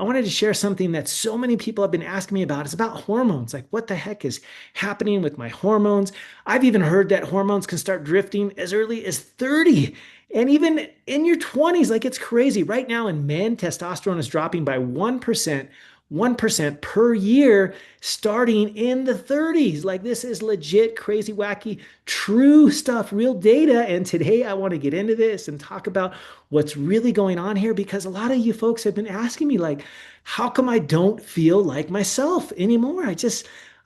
I wanted to share something that so many people have been asking me about. It's about hormones. Like, what the heck is happening with my hormones? I've even heard that hormones can start drifting as early as 30 and even in your 20s. Like, it's crazy. Right now in men, testosterone is dropping by 1% per year starting in the 30s. Like, this is legit, crazy, wacky, true stuff, real data. And today I want to get into this and talk about what's really going on here because a lot of you folks have been asking me, like, how come I don't feel like myself anymore?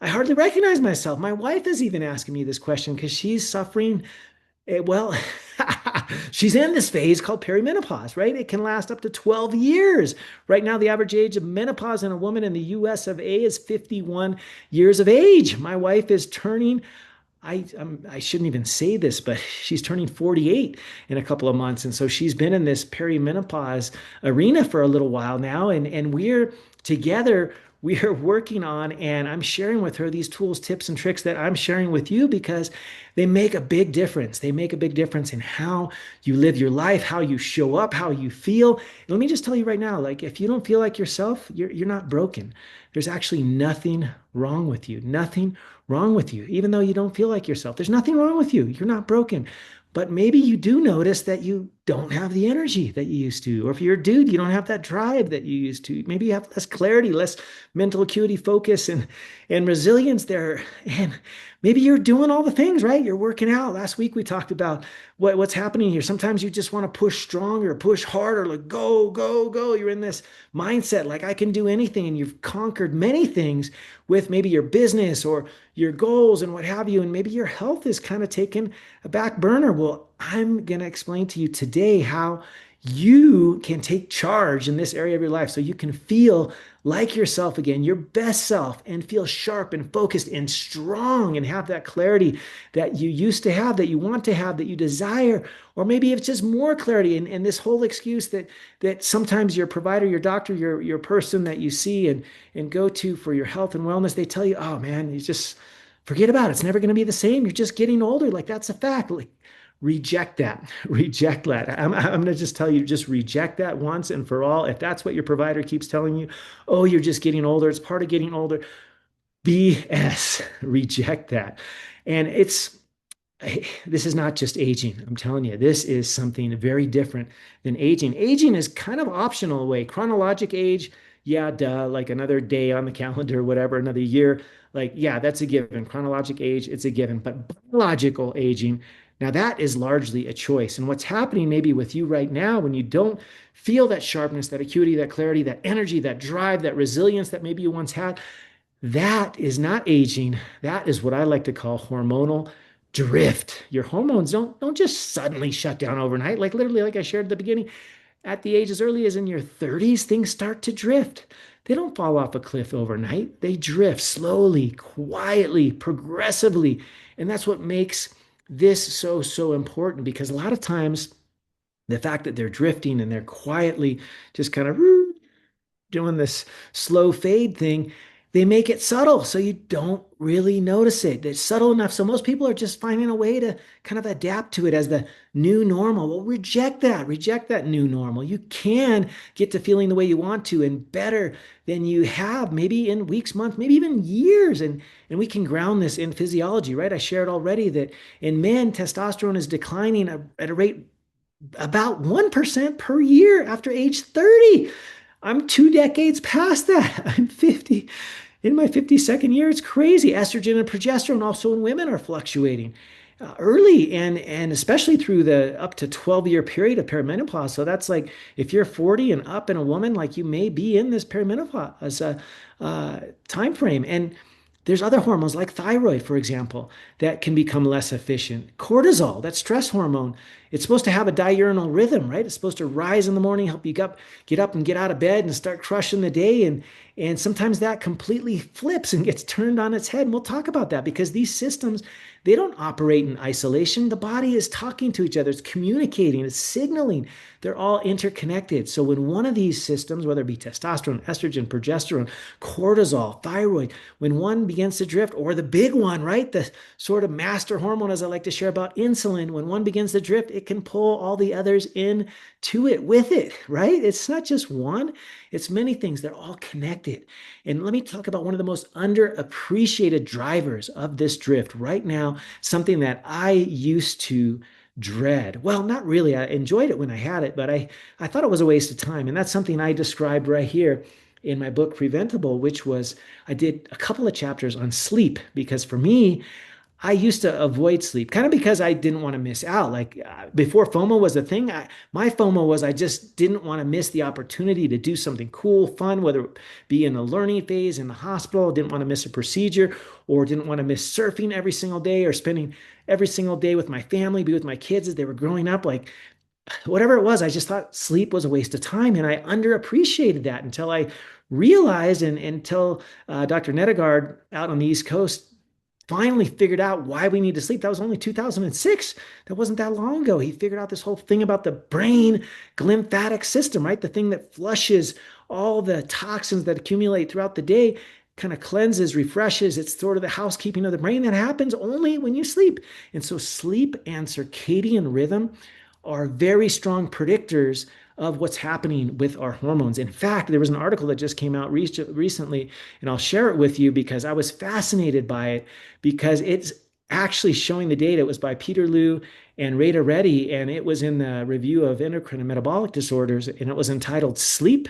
I hardly recognize myself. My wife is even asking me this question because she's suffering. Well, she's in this phase called perimenopause, right? It can last up to 12 years. Right now, the average age of menopause in a woman in the US of A is 51 years of age. My wife is turning, I shouldn't even say this, but she's turning 48 in a couple of months. And so she's been in this perimenopause arena for a little while now. And we're together, we are working on, and I'm sharing with her these tools, tips, and tricks that I'm sharing with you because they make a big difference. They make a big difference in how you live your life, how you show up, how you feel. And let me just tell you right now, like, if you don't feel like yourself, you're not broken. There's actually nothing wrong with you. Nothing wrong with you. Even though you don't feel like yourself, there's nothing wrong with you. You're not broken. But maybe you do notice that you don't have the energy that you used to. Or if you're a dude, you don't have that drive that you used to. Maybe you have less clarity, less mental acuity, focus, and resilience there. And maybe you're doing all the things, right? You're working out. Last week we talked about what's happening here. Sometimes you just want to push stronger, push harder, like go, go, go. You're in this mindset like I can do anything, and you've conquered many things with maybe your business or your goals and what have you. And maybe your health is kind of taken a back burner. Well, I'm going to explain to you today how you can take charge in this area of your life so you can feel like yourself again, your best self, and feel sharp and focused and strong and have that clarity that you used to have, that you want to have, that you desire. Or maybe it's just more clarity and this whole excuse that sometimes your provider, your doctor, your person that you see and go to for your health and wellness, they tell you, oh man, you just forget about it. It's never going to be the same. You're just getting older. Like, that's a fact. Like, reject that. Reject that. I'm going to just tell you, just reject that once and for all. If that's what your provider keeps telling you, oh, you're just getting older, it's part of getting older. BS. Reject that. And this is not just aging. I'm telling you, this is something very different than aging. Aging is kind of optional in a way. Chronological age, yeah, duh, like another day on the calendar, whatever, another year. Like, yeah, that's a given. Chronological age, it's a given. But biological aging, now that is largely a choice. And what's happening maybe with you right now when you don't feel that sharpness, that acuity, that clarity, that energy, that drive, that resilience that maybe you once had, that is not aging. That is what I like to call hormonal drift. Your hormones don't just suddenly shut down overnight. Like, literally, like I shared at the beginning, at the age as early as in your 30s, things start to drift. They don't fall off a cliff overnight. They drift slowly, quietly, progressively. And that's what makes this so important, because a lot of times the fact that they're drifting and they're quietly just kind of doing this slow fade thing, they make it subtle so you don't really notice it. It's subtle enough so most people are just finding a way to kind of adapt to it as the new normal. Well, reject that. Reject that new normal. You can get to feeling the way you want to and better than you have, maybe in weeks, months, maybe even years. And we can ground this in physiology, right? I shared already that in men, testosterone is declining at a rate about 1% per year after age 30. I'm 2 decades past that. I'm 50, in my 52nd year. It's crazy. Estrogen and progesterone also in women are fluctuating early and especially through the up to 12-year period of perimenopause. So that's like if you're 40 and up in a woman, like you may be in this perimenopause time frame. And there's other hormones like thyroid, for example, that can become less efficient. Cortisol, that stress hormone, it's supposed to have a diurnal rhythm, right? It's supposed to rise in the morning, help you get up and get out of bed and start crushing the day. And sometimes that completely flips and gets turned on its head. And we'll talk about that because these systems, they don't operate in isolation. The body is talking to each other, it's communicating, it's signaling. They're all interconnected. So when one of these systems, whether it be testosterone, estrogen, progesterone, cortisol, thyroid, when one begins to drift, or the big one, right? The sort of master hormone, as I like to share about insulin, when one begins to drift, it can pull all the others in to it with it, right? It's not just one, it's many things. They're all connected. And let me talk about one of the most underappreciated drivers of this drift right now, something that I used to dread. Well, not really. I enjoyed it when I had it, but I thought it was a waste of time. And that's something I described right here in my book, Preventable, which was I did a couple of chapters on sleep because for me, I used to avoid sleep kind of because I didn't want to miss out. Like before FOMO was a thing, my FOMO was I just didn't want to miss the opportunity to do something cool, fun, whether it be in a learning phase in the hospital, didn't want to miss a procedure, or didn't want to miss surfing every single day or spending every single day with my family, be with my kids as they were growing up. Like whatever it was, I just thought sleep was a waste of time. And I underappreciated that until I realized and until Dr. Nedergaard out on the East Coast finally figured out why we need to sleep. That was only 2006. That wasn't that long ago. He figured out this whole thing about the brain glymphatic system, right? The thing that flushes all the toxins that accumulate throughout the day, kind of cleanses, refreshes. It's sort of the housekeeping of the brain that happens only when you sleep. And so sleep and circadian rhythm are very strong predictors of what's happening with our hormones. In fact, there was an article that just came out recently, and I'll share it with you because I was fascinated by it because it's actually showing the data. It was by Peter Liu and Rada Reddy, and it was in the review of endocrine and metabolic disorders, and it was entitled Sleep,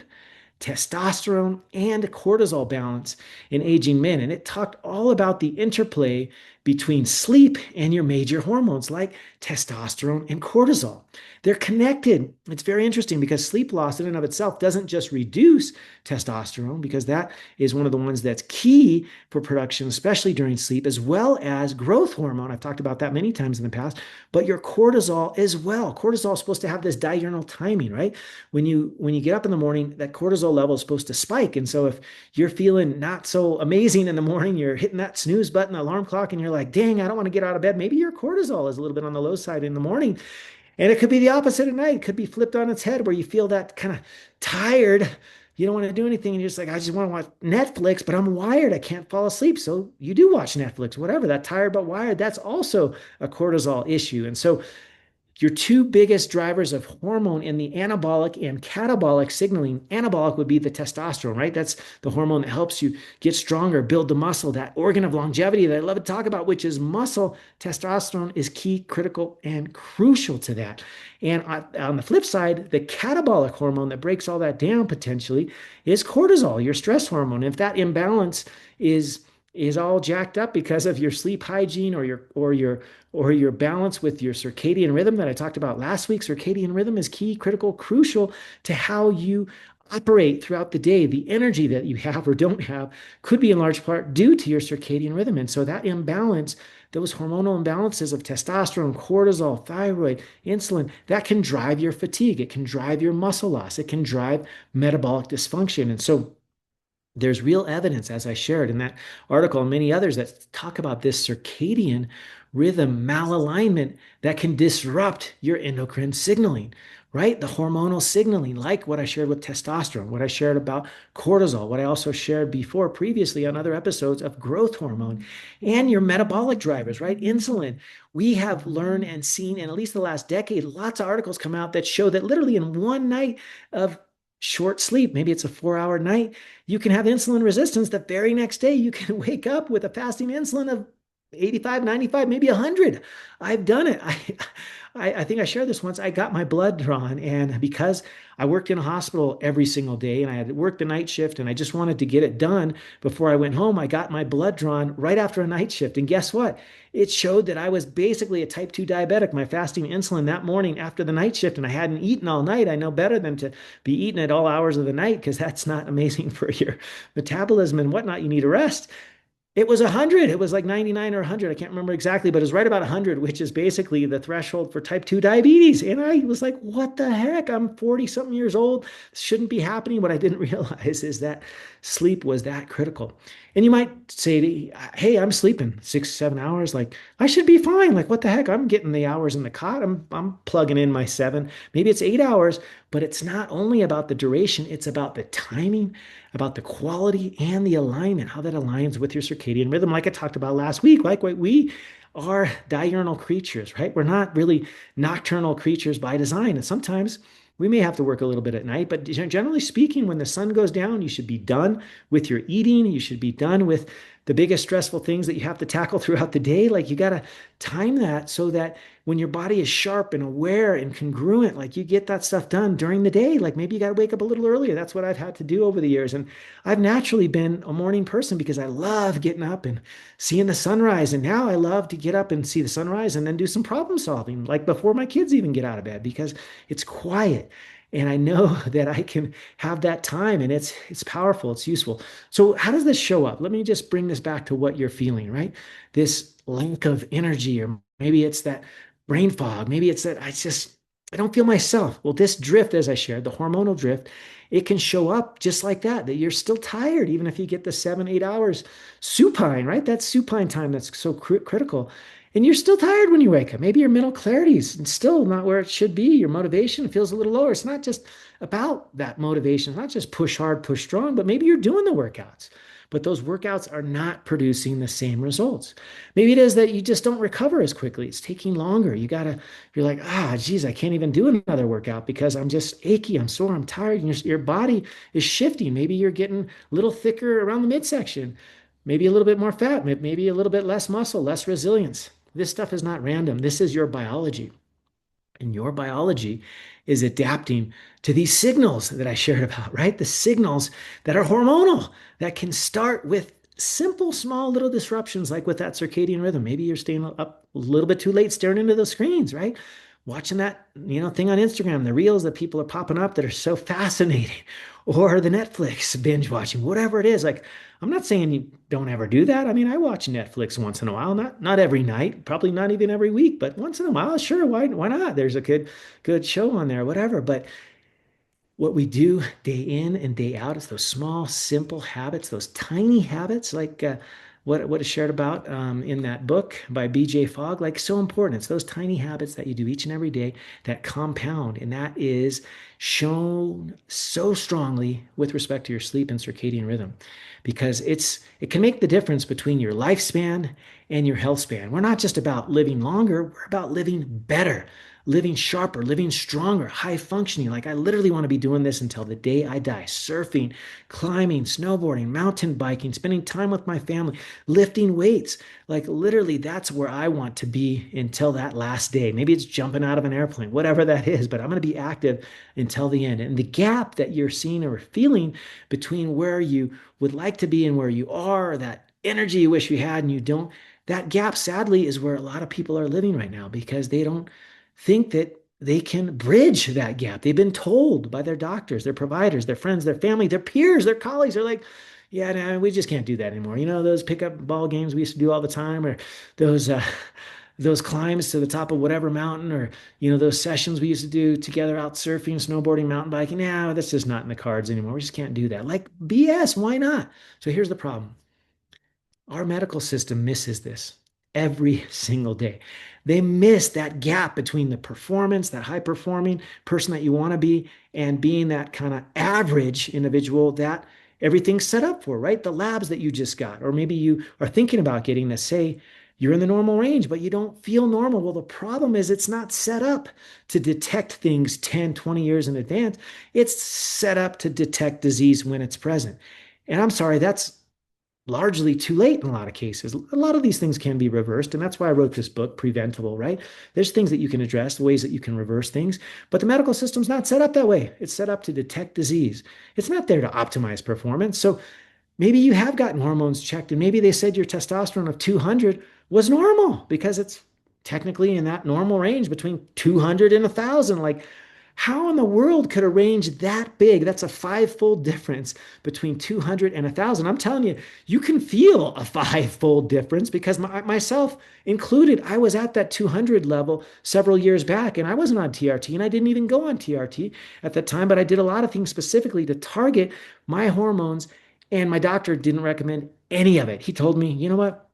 Testosterone, and Cortisol Balance in Aging Men. And it talked all about the interplay between sleep and your major hormones like testosterone and cortisol. They're connected. It's very interesting because sleep loss in and of itself doesn't just reduce testosterone, because that is one of the ones that's key for production, especially during sleep, as well as growth hormone. I've talked about that many times in the past, but your cortisol as well. Cortisol is supposed to have this diurnal timing, right? When you get up in the morning, that cortisol level is supposed to spike. And so if you're feeling not so amazing in the morning, you're hitting that snooze button, alarm clock, and you're like, dang, I don't want to get out of bed. Maybe your cortisol is a little bit on the low side in the morning. And it could be the opposite at night. It could be flipped on its head where you feel that kind of tired. You don't want to do anything. And you're just like, I just want to watch Netflix, but I'm wired. I can't fall asleep. So you do watch Netflix, whatever. That tired but wired, that's also a cortisol issue. And so your two biggest drivers of hormone in the anabolic and catabolic signaling. Anabolic would be the testosterone, right? That's the hormone that helps you get stronger, build the muscle, that organ of longevity that I love to talk about, which is muscle. Testosterone is key, critical, and crucial to that. And on the flip side, the catabolic hormone that breaks all that down potentially is cortisol, your stress hormone. If that imbalance is all jacked up because of your sleep hygiene or your balance with your circadian rhythm that I talked about last week. Circadian rhythm is key, critical, crucial to how you operate throughout the day. The energy that you have or don't have could be in large part due to your circadian rhythm. And so that imbalance, those hormonal imbalances of testosterone, cortisol, thyroid, insulin, that can drive your fatigue. It can drive your muscle loss. It can drive metabolic dysfunction. And so there's real evidence, as I shared in that article and many others, that talk about this circadian rhythm malalignment that can disrupt your endocrine signaling, right? The hormonal signaling, like what I shared with testosterone, what I shared about cortisol, what I also shared before previously on other episodes of growth hormone, and your metabolic drivers, right? Insulin. We have learned and seen in at least the last decade, lots of articles come out that show that literally in one night of short sleep, maybe it's a 4-hour night, you can have insulin resistance. The very next day, you can wake up with a fasting insulin of 85, 95, maybe 100. I've done it. I think I shared this once. I got my blood drawn, and because I worked in a hospital every single day and I had worked the night shift and I just wanted to get it done before I went home, I got my blood drawn right after a night shift. And guess what? It showed that I was basically a type 2 diabetic. My fasting insulin that morning after the night shift, and I hadn't eaten all night. I know better than to be eating at all hours of the night because that's not amazing for your metabolism and whatnot. You need a rest. It was 100. It was like 99 or 100. I can't remember exactly, but it was right about 100, which is basically the threshold for type 2 diabetes. And I was like, what the heck? I'm 40 something years old. This shouldn't be happening. What I didn't realize is that sleep was that critical. And you might say, hey, I'm sleeping 6, 7 hours. Like, I should be fine. Like, what the heck? I'm getting the hours in the cot. I'm plugging in my 7. Maybe it's 8 hours, but it's not only about the duration, it's about the timing, about the quality and the alignment, how that aligns with your circadian rhythm, like I talked about last week. Like we are diurnal creatures, right? We're not really nocturnal creatures by design. And sometimes we may have to work a little bit at night, but generally speaking, when the sun goes down, you should be done with your eating. You should be done with the biggest stressful things that you have to tackle throughout the day. Like you got to time that so that when your body is sharp and aware and congruent, like you get that stuff done during the day. Like maybe you got to wake up a little earlier. That's what I've had to do over the years. And I've naturally been a morning person because I love getting up and seeing the sunrise. And now I love to get up and see the sunrise and then do some problem solving, like before my kids even get out of bed, because it's quiet. And I know that I can have that time and it's powerful, it's useful. So how does this show up? Let me just bring this back to what you're feeling, right? This lack of energy, or maybe it's that brain fog. Maybe it's that I don't feel myself. Well, this drift, as I shared, the hormonal drift, it can show up just like that you're still tired, even if you get the 7, 8 hours supine, right? That's supine time that's so critical. And you're still tired when you wake up. Maybe your mental clarity is still not where it should be. Your motivation feels a little lower. It's not just about that motivation. It's not just push hard, push strong, but maybe you're doing the workouts, but those workouts are not producing the same results. Maybe it is that you just don't recover as quickly. It's taking longer. You're like, geez, I can't even do another workout because I'm just achy, I'm sore, I'm tired. And your body is shifting. Maybe you're getting a little thicker around the midsection, maybe a little bit more fat, maybe a little bit less muscle, less resilience. This stuff is not random. This is your biology. And your biology is adapting to these signals that I shared about, right? The signals that are hormonal, that can start with simple, small little disruptions, like with that circadian rhythm. Maybe you're staying up a little bit too late staring into the screens, right? Watching that, thing on Instagram, the reels that people are popping up that are so fascinating, or the Netflix binge watching, whatever it is. Like, I'm not saying you don't ever do that. I mean, I watch Netflix once in a while, not every night, probably not even every week, but once in a while, sure, why not? There's a good show on there, whatever. But what we do day in and day out is those small, simple habits, those tiny habits, like what is shared about in that book by BJ Fogg, like so important. It's those tiny habits that you do each and every day that compound, and that is shown so strongly with respect to your sleep and circadian rhythm, because it can make the difference between your lifespan and your health span. We're not just about living longer, we're about living better, living sharper, living stronger, high functioning. Like I literally want to be doing this until the day I die, surfing, climbing, snowboarding, mountain biking, spending time with my family, lifting weights. Like literally that's where I want to be until that last day. Maybe it's jumping out of an airplane, whatever that is, but I'm going to be active until the end. And the gap that you're seeing or feeling between where you would like to be and where you are, that energy you wish you had and you don't, that gap sadly is where a lot of people are living right now because they don't think that they can bridge that gap. They've been told by their doctors, their providers, their friends, their family, their peers, their colleagues. They're like, yeah, no, we just can't do that anymore. Those pickup ball games we used to do all the time, or those those climbs to the top of whatever mountain, or those sessions we used to do together out surfing, snowboarding, mountain biking. Now that's just not in the cards anymore. We just can't do that. Like BS, why not? So here's the problem. Our medical system misses this every single day. They miss that gap between the performance, that high performing person that you want to be, and being that kind of average individual that everything's set up for, right? The labs that you just got, or maybe you are thinking about getting that say you're in the normal range, but you don't feel normal. Well, the problem is it's not set up to detect things 10, 20 years in advance. It's set up to detect disease when it's present. And I'm sorry, that's largely too late in a lot of cases. A lot of these things can be reversed, and that's why I wrote this book, Preventable, right? There's things that you can address, ways that you can reverse things, but the medical system's not set up that way. It's set up to detect disease. It's not there to optimize performance. So maybe you have gotten hormones checked, and maybe they said your testosterone of 200 was normal because it's technically in that normal range between 200 and 1,000. Like, How in the world could a range that big? That's a five-fold difference between 200 and 1,000. I'm telling you, you can feel a five-fold difference because myself included, I was at that 200 level several years back and I wasn't on TRT and I didn't even go on TRT at that time, but I did a lot of things specifically to target my hormones and my doctor didn't recommend any of it. He told me, you know what?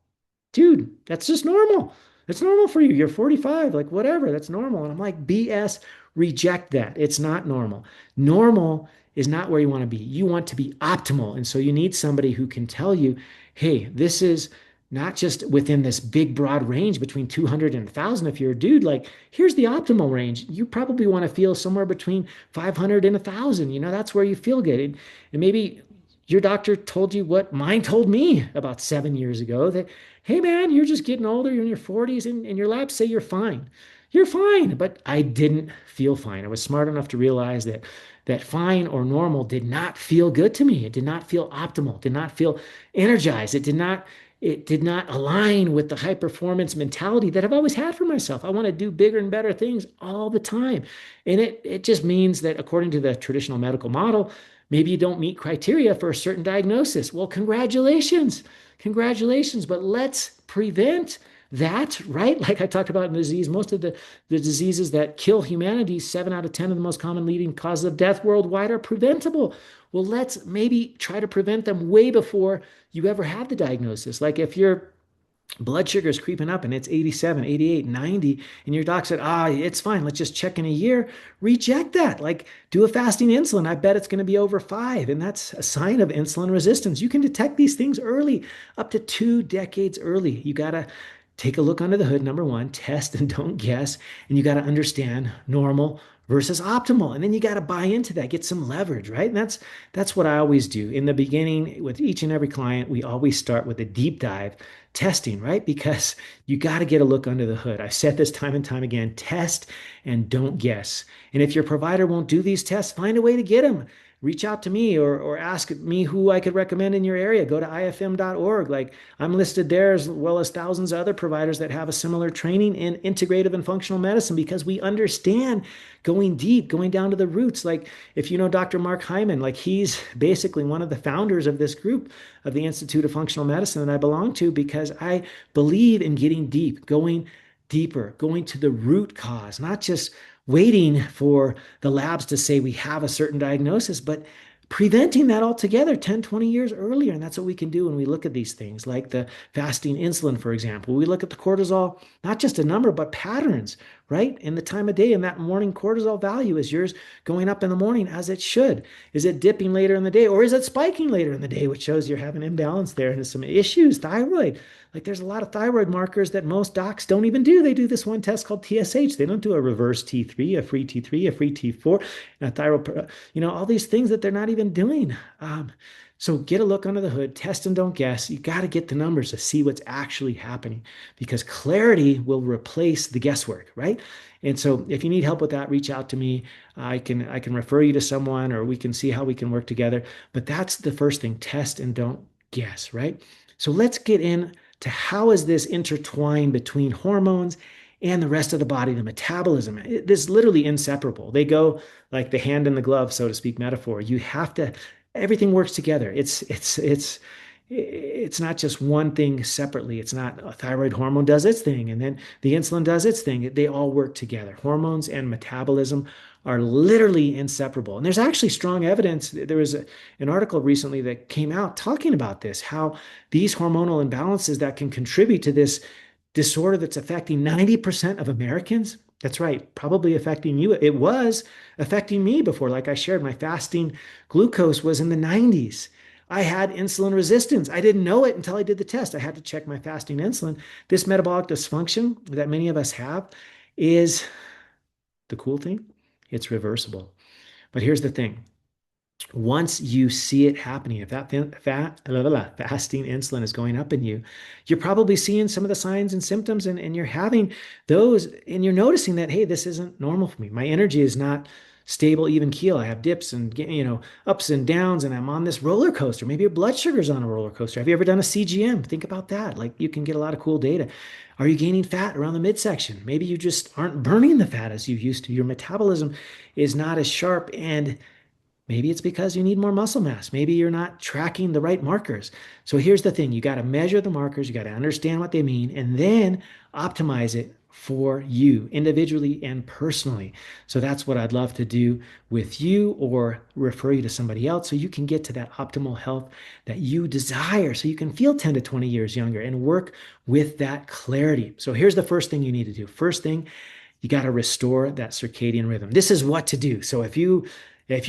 Dude, that's just normal. It's normal for you. You're 45, like whatever, that's normal. And I'm like, BS, reject that. It's not normal. Normal is not where you want to be. You want to be optimal. And so you need somebody who can tell you, hey, this is not just within this big, broad range between 200 and 1,000. If you're a dude, like, here's the optimal range. You probably want to feel somewhere between 500 and 1,000. That's where you feel good. And maybe your doctor told you what mine told me about 7 years ago that, hey, man, you're just getting older. You're in your 40s and your labs say you're fine. You're fine. But I didn't feel fine. I was smart enough to realize that fine or normal did not feel good to me. It did not feel optimal. It did not feel energized. It did not align with the high performance mentality that I've always had for myself. I want to do bigger and better things all the time. And it just means that according to the traditional medical model, maybe you don't meet criteria for a certain diagnosis. Well, congratulations. Congratulations. But let's prevent that, right? Like I talked about in the disease, most of the diseases that kill humanity, 7 out of 10 of the most common leading causes of death worldwide are preventable. Well, let's maybe try to prevent them way before you ever have the diagnosis. Like if your blood sugar is creeping up and it's 87, 88, 90, and your doc said, it's fine. Let's just check in a year. Reject that. Like do a fasting insulin. I bet it's going to be over 5. And that's a sign of insulin resistance. You can detect these things early, up to 2 decades early. You got to take a look under the hood. Number one, test and don't guess. And you got to understand normal versus optimal. And then you got to buy into that, get some leverage, right? And that's what I always do. In the beginning, with each and every client, we always start with a deep dive testing, right? Because you got to get a look under the hood. I've said this time and time again, test and don't guess. And if your provider won't do these tests, find a way to get them. Reach out to me or ask me who I could recommend in your area. Go to ifm.org. Like I'm listed there as well as thousands of other providers that have a similar training in integrative and functional medicine because we understand going deep, going down to the roots. Like if you know Dr. Mark Hyman, like he's basically one of the founders of this group of the Institute of Functional Medicine that I belong to because I believe in getting deep, going deeper, going to the root cause, not just waiting for the labs to say we have a certain diagnosis, but preventing that altogether 10, 20 years earlier. And that's what we can do when we look at these things like the fasting insulin, for example. We look at the cortisol, not just a number, but patterns, right? In the time of day, and that morning cortisol value, is yours going up in the morning as it should? Is it dipping later in the day or is it spiking later in the day, which shows you're having imbalance there and some issues, thyroid. Like there's a lot of thyroid markers that most docs don't even do. They do this one test called TSH. They don't do a reverse T3, a free T3, a free T4, a thyroid, all these things that they're not even doing. So get a look under the hood, test and don't guess. You got to get the numbers to see what's actually happening because clarity will replace the guesswork, right? And so if you need help with that, reach out to me. I can refer you to someone or we can see how we can work together. But that's the first thing, test and don't guess, right? So let's get in to how is this intertwined between hormones and the rest of the body, the metabolism. It is literally inseparable. They go like the hand in the glove, so to speak, metaphor. You have to, everything works together. It's not just one thing separately. It's not a thyroid hormone does its thing and then the insulin does its thing. They all work together. Hormones and metabolism are literally inseparable. And there's actually strong evidence. There was an article recently that came out talking about this, how these hormonal imbalances that can contribute to this disorder that's affecting 90% of Americans. That's right, probably affecting you. It was affecting me before. Like I shared, my fasting glucose was in the 90s. I had insulin resistance. I didn't know it until I did the test. I had to check my fasting insulin. This metabolic dysfunction that many of us have is the cool thing. It's reversible. But here's the thing. Once you see it happening, if that fasting insulin is going up in you, you're probably seeing some of the signs and symptoms and you're having those and you're noticing that, hey, this isn't normal for me. My energy is not stable, even keel. I have dips and, ups and downs, and I'm on this roller coaster. Maybe your blood sugar's on a roller coaster. Have you ever done a CGM? Think about that. Like you can get a lot of cool data. Are you gaining fat around the midsection? Maybe you just aren't burning the fat as you used to. Your metabolism is not as sharp, and maybe it's because you need more muscle mass. Maybe you're not tracking the right markers. So here's the thing, you got to measure the markers, you got to understand what they mean, and then optimize it for you individually and personally. So that's what I'd love to do with you or refer you to somebody else so you can get to that optimal health that you desire so you can feel 10 to 20 years younger and work with that clarity. So here's the first thing you need to do. First thing, you got to restore that circadian rhythm. This is what to do. So if you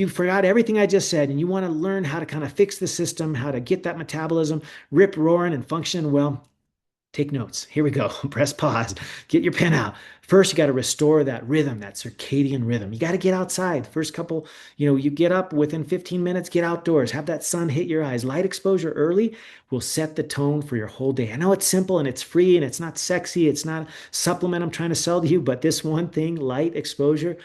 forgot everything I just said and you want to learn how to kind of fix the system, how to get that metabolism rip roaring and functioning well, take notes. Here we go. Press pause. Get your pen out. First, you got to restore that rhythm, that circadian rhythm. You got to get outside. First couple, you get up within 15 minutes, get outdoors, have that sun hit your eyes. Light exposure early will set the tone for your whole day. I know it's simple and it's free and it's not sexy. It's not a supplement I'm trying to sell to you, but this one thing, light exposure,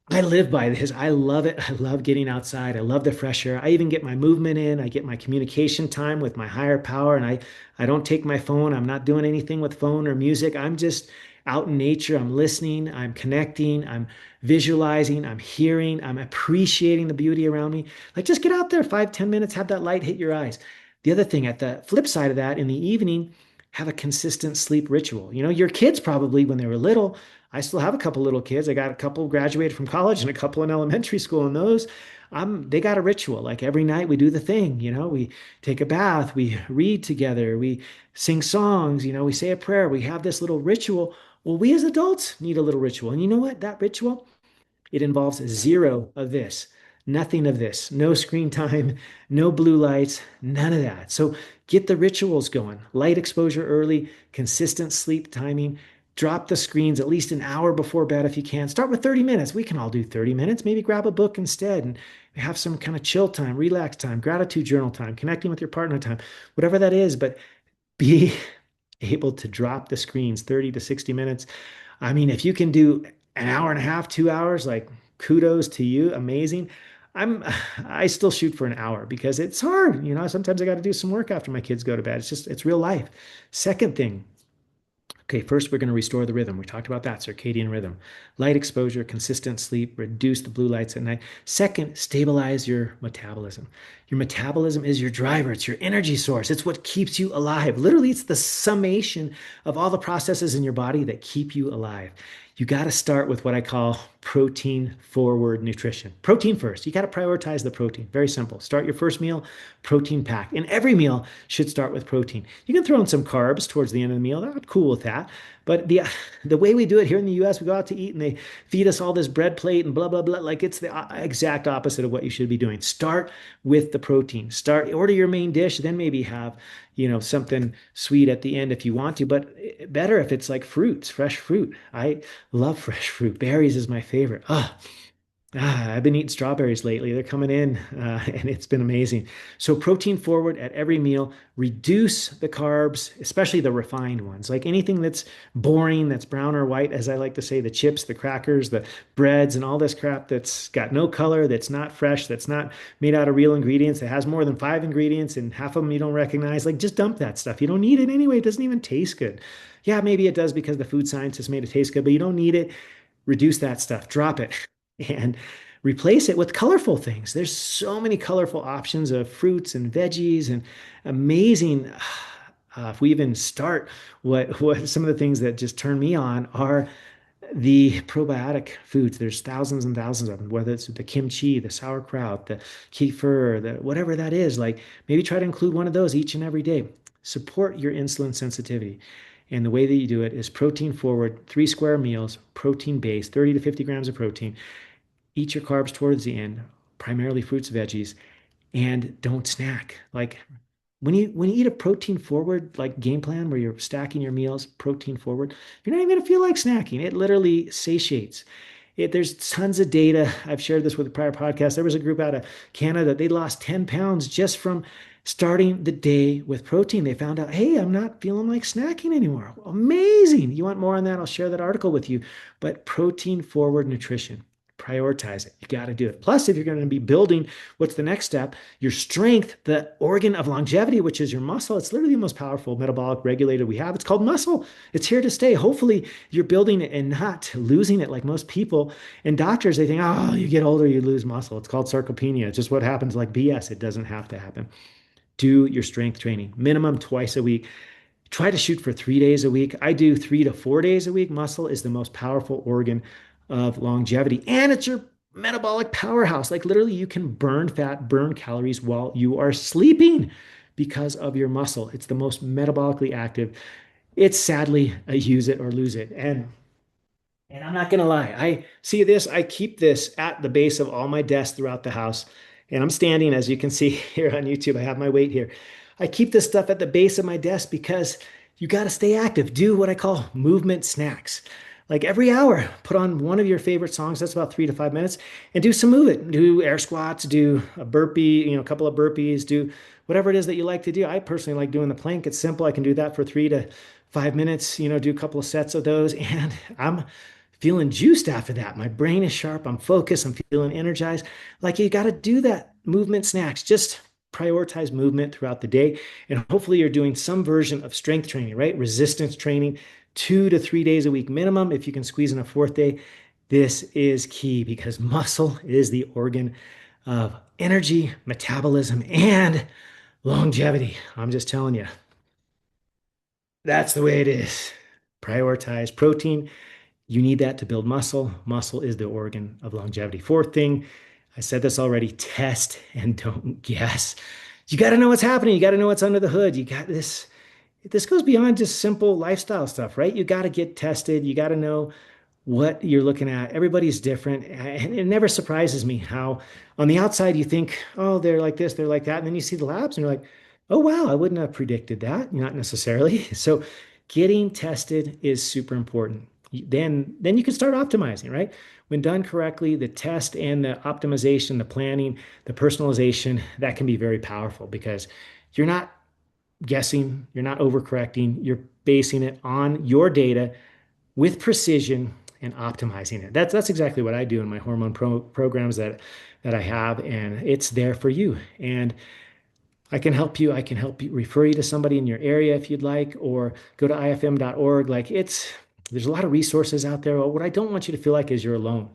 I live by this. I love it. I love getting outside. I love the fresh air. I even get my movement in. I get my communication time with my higher power, and I don't take my phone. I'm not doing anything with phone or music. I'm just out in nature. I'm listening. I'm connecting. I'm visualizing. I'm hearing. I'm appreciating the beauty around me. Like just get out there 5, 10 minutes, have that light hit your eyes. The other thing at the flip side of that, in the evening, have a consistent sleep ritual. Your kids probably, when they were little, I still have a couple little kids. I got a couple graduated from college and a couple in elementary school, and those, they got a ritual. Like every night we do the thing, we take a bath, we read together, we sing songs, we say a prayer, we have this little ritual. Well, we as adults need a little ritual. And you know what? That ritual, it involves zero of this, nothing of this, no screen time, no blue lights, none of that. So get the rituals going. Light exposure early, consistent sleep timing. Drop the screens at least an hour before bed if you can. Start with 30 minutes. We can all do 30 minutes. Maybe grab a book instead and have some kind of chill time, relax time, gratitude journal time, connecting with your partner time, whatever that is. But be able to drop the screens 30 to 60 minutes. I mean, if you can do an hour and a half, 2 hours, like kudos to you, amazing. I still shoot for an hour because it's hard. Sometimes I got to do some work after my kids go to bed. It's real life. Second thing, okay, first we're going to restore the rhythm. We talked about that, circadian rhythm. Light exposure, consistent sleep, reduce the blue lights at night. Second, stabilize your metabolism. Your metabolism is your driver. It's your energy source. It's what keeps you alive. Literally, it's the summation of all the processes in your body that keep you alive. You got to start with what I call protein forward nutrition. Protein first. You got to prioritize the protein. Very simple. Start your first meal, protein packed. And every meal should start with protein. You can throw in some carbs towards the end of the meal. I'm cool with that. But the way we do it here in the US, we go out to eat and they feed us all this bread plate and blah, blah, blah. Like it's the exact opposite of what you should be doing. Start with the protein. Order your main dish, then maybe have, something sweet at the end if you want to, but better if it's like fruits, fresh fruit. I love fresh fruit. Berries is my favorite. I've been eating strawberries lately. They're coming in, and it's been amazing. So protein forward at every meal. Reduce the carbs, especially the refined ones. Like anything that's boring, that's brown or white, as I like to say, the chips, the crackers, the breads, and all this crap that's got no color, that's not fresh, that's not made out of real ingredients, that has more than 5 ingredients, and half of them you don't recognize. Like just dump that stuff. You don't need it anyway. It doesn't even taste good. Yeah, maybe it does because the food scientists made it taste good, but you don't need it. Reduce that stuff. Drop it. And replace it with colorful things. There's so many colorful options of fruits and veggies and amazing. If we even start, what some of the things that just turn me on are the probiotic foods. There's thousands and thousands of them, whether it's the kimchi, the sauerkraut, the kefir, the whatever that is. Like maybe try to include one of those each and every day. Support your insulin sensitivity. And the way that you do it is protein forward, 3 square meals, protein based, 30 to 50 grams of protein. Eat your carbs towards the end, primarily fruits, veggies, and don't snack. Like when you eat a protein forward like game plan where you're stacking your meals protein forward, you're not even gonna feel like snacking. It literally satiates. There's tons of data. I've shared this with a prior podcast. There was a group out of Canada. They lost 10 pounds just from starting the day with protein. They found out, hey, I'm not feeling like snacking anymore. Amazing. You want more on that? I'll share that article with you. But protein forward nutrition. prioritize it. You got to do it. Plus, if you're going to be building, what's the next step? Your strength, the organ of longevity, which is your muscle. It's literally the most powerful metabolic regulator we have. It's called muscle. It's here to stay. Hopefully, you're building it and not losing it like most people. And doctors, they think, oh, you get older, you lose muscle. It's called sarcopenia. It's just what happens, like BS. It doesn't have to happen. Do your strength training minimum twice a week. Try to shoot for 3 days a week. I do 3 to 4 days a week. Muscle is the most powerful organ of longevity, and it's your metabolic powerhouse. Like literally, you can burn fat, burn calories while you are sleeping because of your muscle. It's the most metabolically active. It's sadly a use it or lose it. And I'm not going to lie. I see this. I keep this at the base of all my desks throughout the house. And I'm standing, as you can see here on YouTube. I have my weight here. I keep this stuff at the base of my desk because you got to stay active. Do what I call movement snacks. Like every hour, put on one of your favorite songs. That's about 3 to 5 minutes, and do some movement. Do air squats, do a burpee, a couple of burpees, do whatever it is that you like to do. I personally like doing the plank. It's simple. I can do that for 3 to 5 minutes, do a couple of sets of those. And I'm feeling juiced after that. My brain is sharp. I'm focused. I'm feeling energized. Like you got to do that movement snacks. Just prioritize movement throughout the day. And hopefully you're doing some version of strength training, right? Resistance training, 2 to 3 days a week minimum. If you can squeeze in a fourth day, this is key because muscle is the organ of energy, metabolism, and longevity. I'm just telling you, that's the way it is. Prioritize protein. You need that to build muscle. Muscle is the organ of longevity. Fourth thing, I said this already, test and don't guess. You got to know what's happening. You got to know what's under the hood. You got this. This goes beyond just simple lifestyle stuff, right? You got to get tested. You got to know what you're looking at. Everybody's different. And it never surprises me how on the outside you think, oh, they're like this, they're like that. And then you see the labs and you're like, oh, wow, I wouldn't have predicted that. Not necessarily. So getting tested is super important. Then you can start optimizing, right? When done correctly, the test and the optimization, the planning, the personalization, that can be very powerful because you're not guessing, you're not overcorrecting, you're basing it on your data with precision and optimizing it. That's exactly what I do in my hormone programs that I have, and it's there for you. And I can help you. I can help you refer you to somebody in your area if you'd like, or go to ifm.org. There's a lot of resources out there. What I don't want you to feel like is you're alone.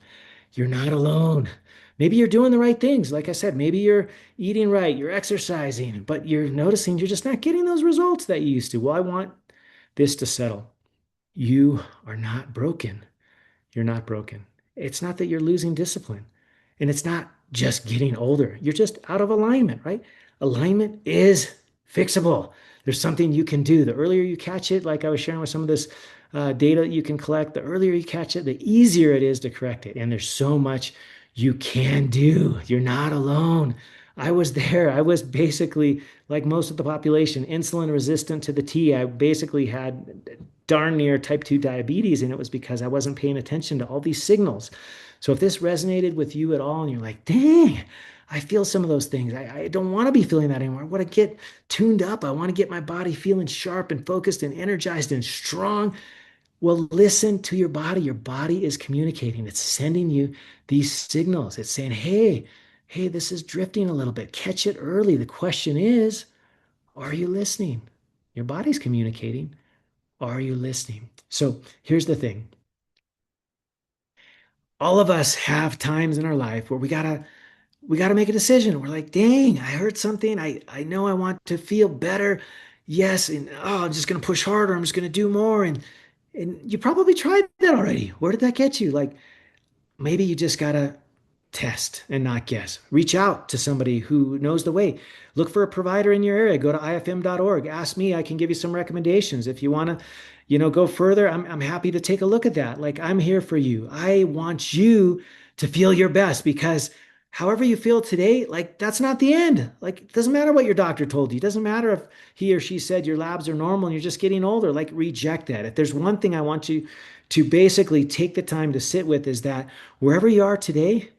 You're not alone. Maybe you're doing the right things. Like I said, maybe you're eating right, you're exercising, but you're noticing you're just not getting those results that you used to. Well, I want this to settle. You are not broken. You're not broken. It's not that you're losing discipline, and it's not just getting older. You're just out of alignment, right? Alignment is fixable. There's something you can do. The earlier you catch it, like I was sharing with some of this data that you can collect, the earlier you catch it, the easier it is to correct it. And there's so much you can do. You're not alone. I was there. I was basically, like most of the population, insulin resistant to the T. I basically had darn near type 2 diabetes, and it was because I wasn't paying attention to all these signals. So if this resonated with you at all and you're like, dang, I feel some of those things. I don't want to be feeling that anymore. I want to get tuned up. I want to get my body feeling sharp and focused and energized and strong. Well, listen to your body. Your body is communicating. It's sending you these signals. It's saying, hey, this is drifting a little bit. Catch it early. The question is, are you listening? Your body's communicating. Are you listening? So here's the thing. All of us have times in our life where we gotta make a decision. We're like, dang, I heard something. I know I want to feel better. Yes, and I'm just gonna push harder. I'm just gonna do more. And you probably tried that already. Where did that get you? Like maybe you just gotta test and not guess. Reach out to somebody who knows the way. Look for a provider in your area. Go to ifm.org. Ask me. I can give you some recommendations. If you want to, go further, I'm happy to take a look at that. Like I'm here for you. I want you to feel your best because however you feel today, like that's not the end. Like it doesn't matter what your doctor told you. It doesn't matter if he or she said your labs are normal and you're just getting older. Like reject that. If there's one thing I want you to basically take the time to sit with is that wherever you are today,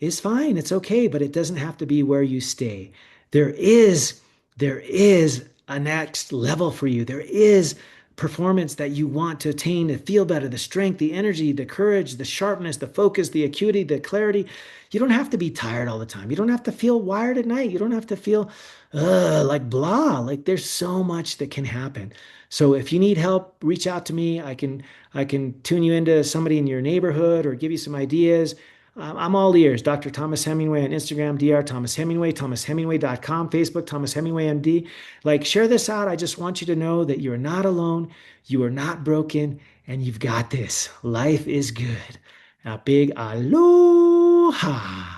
is fine. It's okay, but it doesn't have to be where you stay. There is a next level for you. There is performance that you want to attain, to feel better, the strength, the energy, the courage, the sharpness, the focus, the acuity, the clarity. You don't have to be tired all the time. You don't have to feel wired at night. You don't have to feel like blah. Like there's so much that can happen. So if you need help, reach out to me. I can tune you into somebody in your neighborhood or give you some ideas. I'm all ears. Dr. Thomas Hemingway on Instagram, Dr. Thomas Hemingway, ThomasHemingway.com, Facebook, Thomas Hemingway MD. Like, share this out. I just want you to know that you're not alone, you are not broken, and you've got this. Life is good. A big aloha.